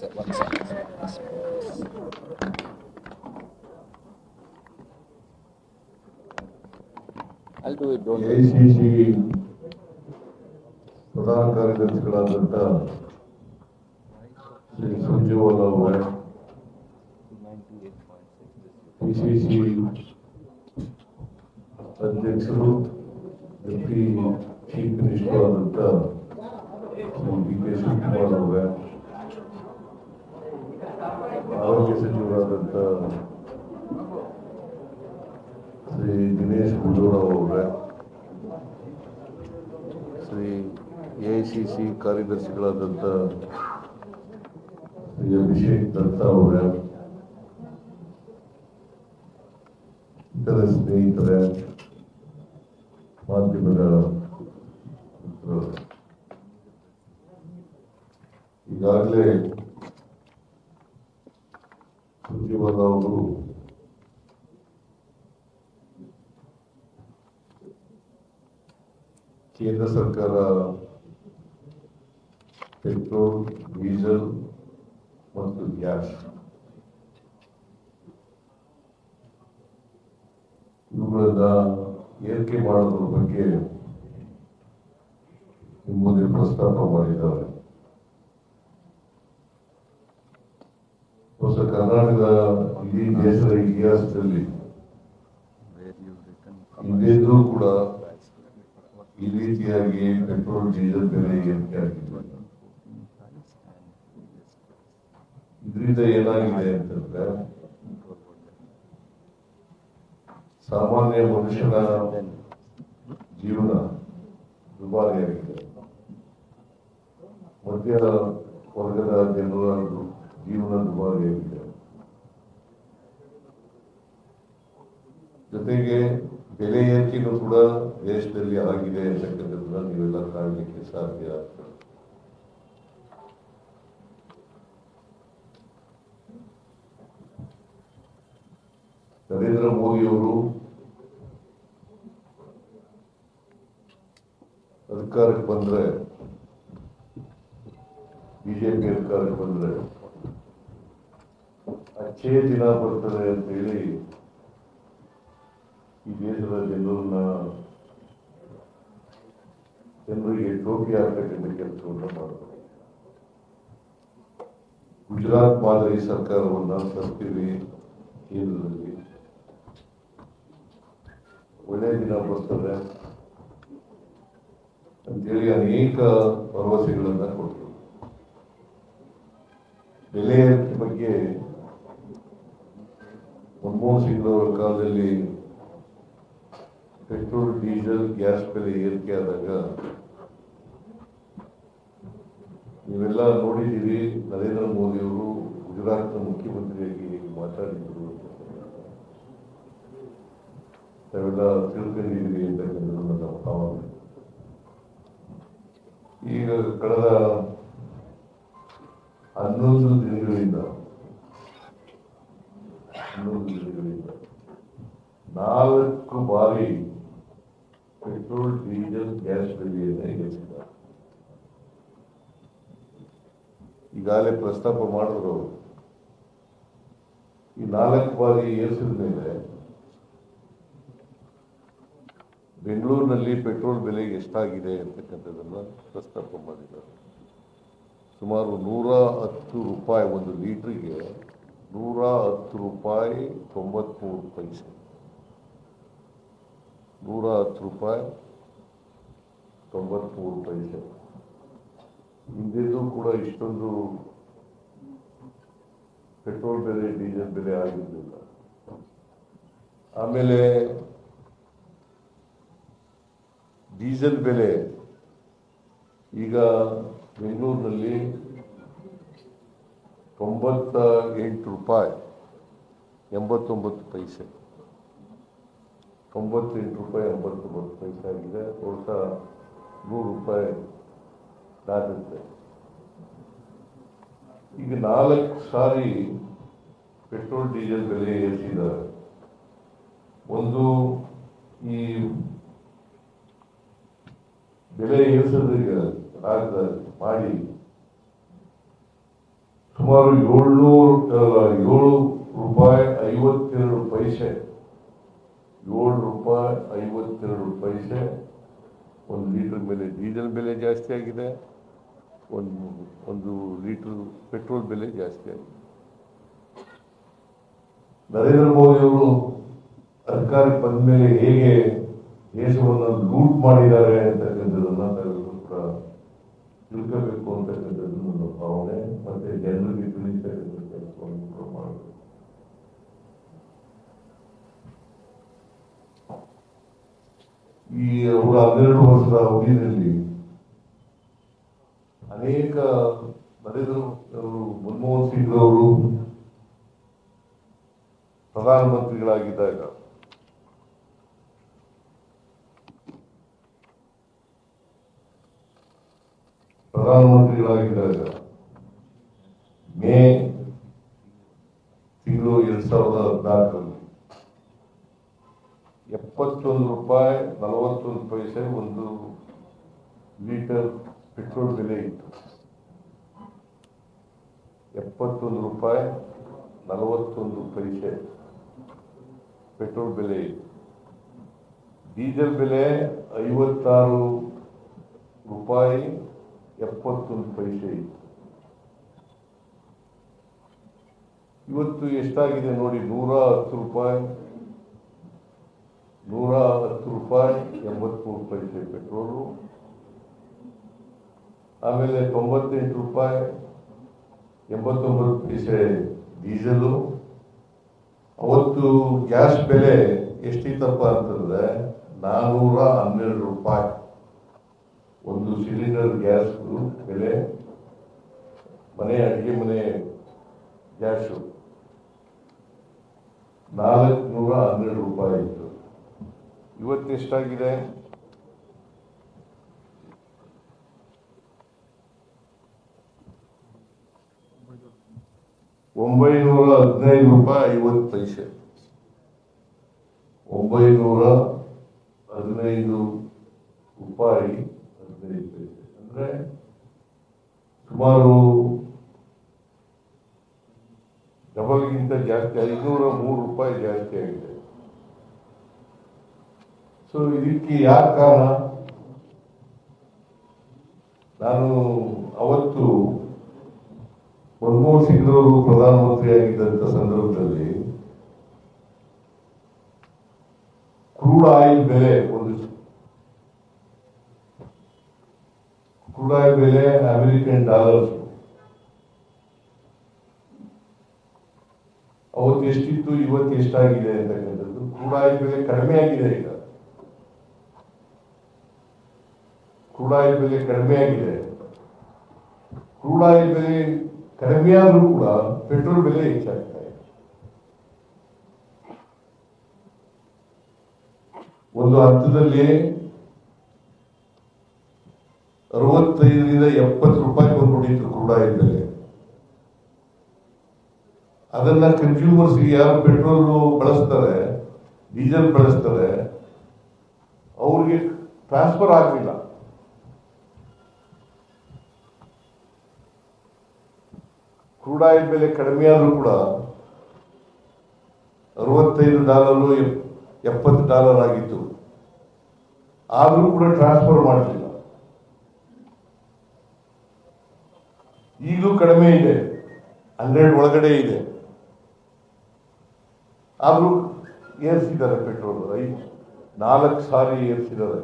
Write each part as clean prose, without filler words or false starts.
One second. Yes. I'll do it. Don't worry. AICC ಪ್ರಧಾನ ಕಾರ್ಯದರ್ಶಿಗಳಾದಂಥ ಶ್ರೀ ಸಂಜೀವನ್ ಅವರೇ, PCC ಅಧ್ಯಕ್ಷರು deputy chief minister ಆದಂಥ Shri D K Shivakumar ಅವರೇ, ಆರೋಗ್ಯ ಸಚಿವರಾದಂಥ ಶ್ರೀ ದಿನೇಶ್ ಗುಂಡೂರಾವ್ ಅವರೇ, ಶ್ರೀ ಎಐಸಿಸಿ ಕಾರ್ಯದರ್ಶಿಗಳಾದಂಥ ಶ್ರೀ ಅಭಿಷೇಕ್ ದತ್ತಾ ಅವರೇ, ಇತರ ಸ್ನೇಹಿತರೆ, ಮಾಧ್ಯಮದ ಮಿತ್ರರು, ಈಗಾಗಲೇ ಸುರ್ಜೇವಾಲಾ ಅವರು ಕೇಂದ್ರ ಸರ್ಕಾರ ಪೆಟ್ರೋಲ್, ಡೀಸೆಲ್ ಮತ್ತು ಗ್ಯಾಸ್ ಇವುಗಳನ್ನ ಏರಿಕೆ ಮಾಡೋದ್ರ ಬಗ್ಗೆ ಮುಂದೆ ಪ್ರಸ್ತಾಪ ಮಾಡಿದ್ದಾರೆ. ಹೊಸ ಕರ್ನಾಟಕದ ಇಡೀ ದೇಶದ ಇತಿಹಾಸದಲ್ಲಿ ಹಿಂದೆಂದೂ ಕೂಡ ಈ ರೀತಿಯಾಗಿ ಪೆಟ್ರೋಲ್, ಡೀಸೆಲ್ ಬೆಲೆ ಏರಿಕೆ ಆಗಿಲ್ಲ. ಇದರಿಂದ ಏನಾಗಿದೆ ಅಂತಂದ್ರೆ ಸಾಮಾನ್ಯ ಮನುಷ್ಯನ ಜೀವನ ದುಬಾರಿಯಾಗಿದೆ. ಮಧ್ಯ ವರ್ಗದ ಜನರ ಜೀವನ ದುಬಾರಿಯಾಗಿದೆ. ಜೊತೆಗೆ ಬೆಲೆ ಏರಿಕೆನೂ ಕೂಡ ದೇಶದಲ್ಲಿ ಆಗಿದೆ ಅಂತಕ್ಕಂಥದ್ದನ್ನ ನೀವೆಲ್ಲ ಕಾಣಲಿಕ್ಕೆ ಸಾಧ್ಯ ಆಗ್ತದೆ. ನರೇಂದ್ರ ಮೋದಿಯವರು ಅಧಿಕಾರಕ್ಕೆ ಬಂದ್ರೆ, ಬಿಜೆಪಿ ಅಧಿಕಾರಕ್ಕೆ ಬಂದ್ರೆ ಅಚ್ಚೇ ದಿನ ಬರ್ತದೆ ಅಂತೇಳಿ ಈ ದೇಶದ ಜನರಿಗೆ ಟೋಪಿ ಹಾಕತಕ್ಕಂಥ ಕೆಲಸವನ್ನು ಮಾಡ್ತಾರೆ. ಗುಜರಾತ್ ಮಾದರಿ ಸರ್ಕಾರವನ್ನ ತರ್ತೀವಿ, ಕೇಂದ್ರದಲ್ಲಿ ಒಳ್ಳೆ ದಿನ ಬರ್ತದೆ ಅಂತೇಳಿ ಅನೇಕ ಭರವಸೆಗಳನ್ನ ಕೊಟ್ಟರು. ಬೆಲೆ ಏರಿಕೆ ಬಗ್ಗೆ ಮನಮೋಹನ್ ಸಿಂಗ್ ಅವರ ಕಾಲದಲ್ಲಿ ಪೆಟ್ರೋಲ್, ಡೀಸೆಲ್, ಗ್ಯಾಸ್ ಬೆಲೆ ಏರಿಕೆ ಆದಾಗ ನೀವೆಲ್ಲ ನೋಡಿದ್ದೀರಿ. ನರೇಂದ್ರ ಮೋದಿ ಅವರು ಗುಜರಾತ್ನ ಮುಖ್ಯಮಂತ್ರಿಯಾಗಿ ಮಾತಾಡಿದ್ರು, ತಾವೆಲ್ಲ ತಿಳ್ಕೊಂಡಿದ್ದೀರಿ ಅಂತಕ್ಕಂಥದ್ದು ನನ್ನ ಭಾವನೆ. ಈಗ ಕಳೆದ 11 ದಿನಗಳಿಂದ 4 ಬಾರಿ ಪೆಟ್ರೋಲ್, ಡೀಸೆಲ್, ಗ್ಯಾಸ್ ಬೆಲೆಯನ್ನು ಏರಿಸಿದ್ದಾರೆ. ಈಗಾಗಲೇ ಪ್ರಸ್ತಾಪ ಮಾಡಿದ್ರು. ಈ 4 ಬಾರಿ ಏರಿಸಿದ ಮೇಲೆ ಬೆಂಗಳೂರಿನಲ್ಲಿ ಪೆಟ್ರೋಲ್ ಬೆಲೆ ಎಷ್ಟಾಗಿದೆ ಅಂತಕ್ಕಂಥದ್ದನ್ನು ಪ್ರಸ್ತಾಪ ಮಾಡಿದ್ದಾರೆ. ಸುಮಾರು 110 ರೂಪಾಯಿ, ಒಂದು ಲೀಟ್ರಿಗೆ 110 ರೂಪಾಯಿ 93 ಪೈಸೆ. 110 ರೂಪಾಯಿ 93 ಪೈಸೆ. ಹಿಂದೆಂದೂ ಕೂಡ ಇಷ್ಟೊಂದು ಪೆಟ್ರೋಲ್ ಬೆಲೆ, ಡೀಸೆಲ್ ಬೆಲೆ ಆಗಿರಲಿಲ್ಲ. ಆಮೇಲೆ ಡೀಸೆಲ್ ಬೆಲೆ ಈಗ ಬೆಂಗಳೂರಿನಲ್ಲಿ 98 ರೂಪಾಯಿ 89 ಪೈಸೆ, 98 ರೂಪಾಯಿ 89 ಪೈಸೆ ಆಗಿದೆ. ಬಹುಶಃ 100 ರೂಪಾಯಿ ದಾಟುತ್ತೆ. ಈಗ 4 ಸಾರಿ ಪೆಟ್ರೋಲ್, ಡೀಸೆಲ್ ಬೆಲೆ ಏರಿಸಿದ್ದಾರೆ. ಒಂದು ಈ ಬೆಲೆ ಏರಿಸೋದ್ರಿಗೆ ಮಾಡಿ ಸುಮಾರು 7 ರೂಪಾಯಿ 52 ಪೈಸೆ, 7 ರೂಪಾಯಿ 52 ಪೈಸೆ ಒಂದು ಲೀಟರ್ ಮೇಲೆ ಡೀಸೆಲ್ ಬೆಲೆ ಜಾಸ್ತಿ ಆಗಿದೆ, ಒಂದು ಲೀಟರ್ ಪೆಟ್ರೋಲ್ ಬೆಲೆ ಜಾಸ್ತಿ ಆಗಿದೆ. ನರೇಂದ್ರ ಮೋದಿ ಅವರು ಅಧಿಕಾರಕ್ಕೆ ಬಂದ ಮೇಲೆ ಹೇಗೆ ದೇಶವನ್ನು ಲೂಟ್ ಮಾಡಿದ್ದಾರೆ ಅಂತಕ್ಕಂಥದ್ದನ್ನ ನಾವೆಲ್ಲರೂ ಕೂಡ ತಿಳ್ಕೋಬೇಕು ಅಂತಕ್ಕಂಥದ್ದು ನನ್ನ ಭಾವನೆ. ಮತ್ತೆ ಜನರಿಗೆ ತಿಳಿಸ್ತಕ್ಕಂಥ ಕೆಲಸವನ್ನು ಕೂಡ ಮಾಡಬೇಕು. ಈ ಅವರ 12 ವರ್ಷದ ಅವಧಿಯಲ್ಲಿ ಅನೇಕ ನರೇಂದ್ರ ಅವರು ಮನಮೋಹನ್ ಸಿಂಗ್ ಅವರು ಪ್ರಧಾನಮಂತ್ರಿಗಳಾಗಿದ್ದಾಗ ಮೇ ತಿಂಗಳು 2014ರಲ್ಲಿ 71 ರೂಪಾಯಿ 41 ಪೈಸೆ ಒಂದು ಲೀಟರ್ ಪೆಟ್ರೋಲ್ ಬೆಲೆ ಇತ್ತು. 71 ರೂಪಾಯಿ 41 ಪೈಸೆ ಪೆಟ್ರೋಲ್ ಬೆಲೆ ಇತ್ತು. ಡೀಸೆಲ್ ಬೆಲೆ 56 ರೂಪಾಯಿ 71 ಪೈಸೆ ಇತ್ತು. ಇವತ್ತು ಎಷ್ಟಾಗಿದೆ ನೋಡಿ, 110 ರೂಪಾಯಿ 83 ಪೈಸೆ ಪೆಟ್ರೋಲು, ಆಮೇಲೆ 98 ರೂಪಾಯಿ 89 ಪೈಸೆ ಡೀಸೆಲು. ಅವತ್ತು ಗ್ಯಾಸ್ ಬೆಲೆ ಎಷ್ಟಿತ್ತಪ್ಪ ಅಂತಂದ್ರೆ 412 ರೂಪಾಯಿ ಒಂದು ಸಿಲಿಂಡರ್ ಗ್ಯಾಸ್ ಬೆಲೆ. ಅಡಿಗೆ ಮನೆ ಗ್ಯಾಸು 412 ರೂಪಾಯಿ ಇತ್ತು. ಇವತ್ತು ಎಷ್ಟಾಗಿದೆ? ₹915 50 ಪೈಸೆ. 915 ರೂಪಾಯಿ 15 ಪೈಸೆ ಅಂದ್ರೆ ಸುಮಾರು ಡಬಲ್ಗಿಂತ ಜಾಸ್ತಿ, 503 ರೂಪಾಯಿ ಜಾಸ್ತಿ ಆಗಿದೆ. ಸೊ ಇದಕ್ಕೆ ಯಾಕೆ ಕಾರಣ? ನಾನು ಅವತ್ತು ಮನಮೋಹನ್ ಸಿಂಗ್ ಅವರು ಪ್ರಧಾನಮಂತ್ರಿ ಆಗಿದ್ದಂಥ ಸಂದರ್ಭದಲ್ಲಿ ಕ್ರೂಡ್ ಆಯಿಲ್ ಬೆಲೆ ಅಮೆರಿಕನ್ ಡಾಲರ್ ಅವತ್ತು ಎಷ್ಟಿತ್ತು, ಇವತ್ತು ಎಷ್ಟಾಗಿದೆ ಅಂತಕ್ಕಂಥದ್ದು. ಕ್ರೂಡ್ ಆಯಿಲ್ ಬೆಲೆ ಕಡಿಮೆ ಆಗಿದೆ. ಈಗ ಕ್ರೂಡ್ ಆಯಿಲ್ ಬೆಲೆ ಕಡಿಮೆ ಆಗಿದೆ. ಕ್ರೂಡ್ ಆಯಿಲ್ ಬೆಲೆ ಕಡಿಮೆ ಆದ್ರೂ ಕೂಡ ಪೆಟ್ರೋಲ್ ಬೆಲೆ ಹೆಚ್ಚಾಗ್ತಾ ಇದೆ. ಒಂದು ಹಂತದಲ್ಲಿ 65ರಿಂದ 70 ರೂಪಾಯಿ ಬಂದ್ಬಿಟ್ಟಿತ್ತು ಕ್ರೂಡ್ ಆಯಿಲ್ ಬೆಲೆ. ಅದನ್ನ ಕನ್ಸ್ಯೂಮರ್ಸ್ ಯಾರು ಪೆಟ್ರೋಲ್ ಬಳಸ್ತಾರೆ, ಡೀಸೆಲ್ ಬಳಸ್ತಾರೆ, ಅವ್ರಿಗೆ ಟ್ರಾನ್ಸ್ಫರ್ ಆಗಲಿಲ್ಲ. ಕ್ರೂಡ್ ಆಯಿಲ್ ಬೆಲೆ ಕಡಿಮೆ ಆದ್ರೂ ಕೂಡ $65 $70 ಆಗಿತ್ತು. ಆದ್ರೂ ಕೂಡ ಟ್ರಾನ್ಸ್ಫರ್ ಮಾಡಲಿಲ್ಲ. ಈಗಲೂ ಕಡಿಮೆ ಇದೆ, 100 ಒಳಗಡೆ ಇದೆ. ಆದ್ರೂ ಏರಿಸಿದ್ದಾರೆ ಪೆಟ್ರೋಲ್. 4 ಸಾರಿ ಏರಿಸಿದ್ದಾರೆ.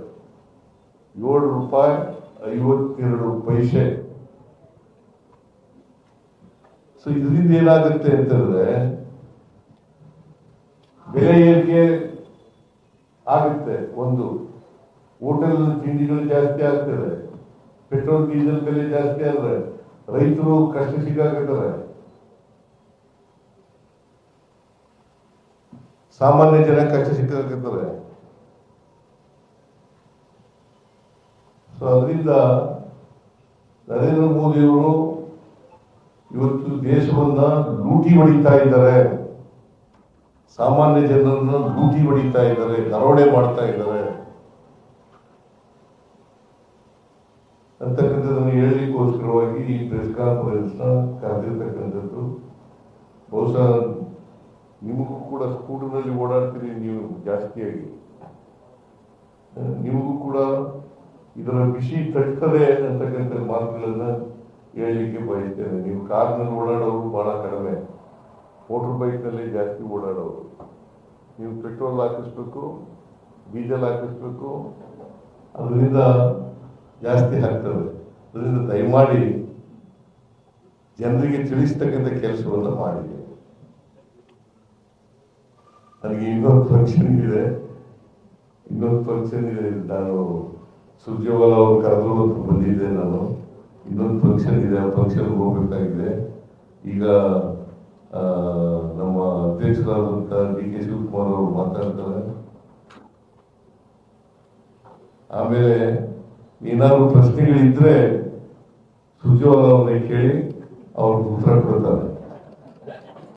7 ರೂಪಾಯಿ 52 ಪೈಸೆ. ಸೊ ಇದರಿಂದ ಏನಾಗುತ್ತೆ ಅಂತಂದ್ರೆ ಬೆಲೆ ಏರಿಕೆ ಆಗುತ್ತೆ. ಒಂದು ಹೋಟೆಲ್ ತಿಂಡಿಗಳು ಜಾಸ್ತಿ ಆಗ್ತದೆ, ಪೆಟ್ರೋಲ್ ಡೀಸೆಲ್ ಬೆಲೆ ಜಾಸ್ತಿ ಆದ್ರೆ ರೈತರು ಕಷ್ಟ ಸಿಕ್ಕಾಕತ್ತಾರೆ, ಸಾಮಾನ್ಯ ಜನ ಕಷ್ಟ ಸಿಕ್ಕಾಕತ್ತಾರೆ. ಸೊ ಅದರಿಂದ ನರೇಂದ್ರ ಮೋದಿಯವರು ಇವತ್ತು ದೇಶವನ್ನ ಲೂಟಿ ಹೊಡಿತಾ ಇದ್ದಾರೆ, ಸಾಮಾನ್ಯ ಜನರನ್ನ ಲೂಟಿ ಹೊಡಿತಾ ಇದ್ದಾರೆ, ದರೋಡೆ ಮಾಡ್ತಾ ಇದ್ದಾರೆ ಅಂತಕ್ಕಂಥದ್ದನ್ನು ಹೇಳಲಿಕ್ಕೋಸ್ಕರವಾಗಿ ಈ ಪ್ರೆಸ್ ಕಾನ್ಫರೆನ್ಸ್ ಕರೆದಿರ್ತಕ್ಕಂಥದ್ದು. ಬಹುಶಃ ನಿಮಗೂ ಕೂಡ ಸ್ಕೂಟರ್ನಲ್ಲಿ ಓಡಾಡ್ತೀರಿ ನೀವು ಜಾಸ್ತಿಯಾಗಿ, ನಿಮಗೂ ಕೂಡ ಇದರ ಬಿಸಿ ತಟ್ಟದೆ ಅಂತಕ್ಕಂಥ ಮಾತುಗಳನ್ನ ಹೇಳಲಿಕ್ಕೆ ಬಯಸ್ತೇನೆ. ನೀವು ಕಾರ್ನಲ್ಲಿ ಓಡಾಡೋರು ಬಹಳ ಕಡಿಮೆ, ಮೋಟರ್ ಬೈಕ್ನಲ್ಲಿ ಜಾಸ್ತಿ ಓಡಾಡೋರು. ನೀವು ಪೆಟ್ರೋಲ್ ಹಾಕಿಸ್ಬೇಕು, ಡೀಸೆಲ್ ಹಾಕಿಸ್ಬೇಕು, ಅದರಿಂದ ಜಾಸ್ತಿ ಆಗ್ತದೆ. ಅದರಿಂದ ದಯಮಾಡಿ ಜನರಿಗೆ ತಿಳಿಸ್ತಕ್ಕಂಥ ಕೆಲಸವನ್ನು ಮಾಡಿದೆ. ನನಗೆ ಇನ್ನೊಂದು ಫಂಕ್ಷನ್ ಇದೆ, ನಾನು ಸುರ್ಜೇವಾಲ ಅವರು ಕರೆದ್ರು ಬಂದಿದ್ದೆ. ನಾನು ಇನ್ನೊಂದು ಫಂಕ್ಷನ್ ಇದೆ, ಆ ಫಂಕ್ಷನ್ಗೆ ಹೋಗ್ಬೇಕಾಗಿದೆ. ಈಗ ನಮ್ಮ ಅಧ್ಯಕ್ಷರಾದಂಥ DK ಶಿವಕುಮಾರ್ ಅವರು ಮಾತಾಡ್ತಾರೆ. ಆಮೇಲೆ ಏನಾದ್ರು ಪ್ರಶ್ನೆಗಳಿದ್ರೆ ಸುರ್ಜೇವಾಲ ಅವ್ರನ್ನ ಕೇಳಿ ಅವ್ರಿಗೆ ಉತ್ತರ ಕೊಡ್ತಾರೆ.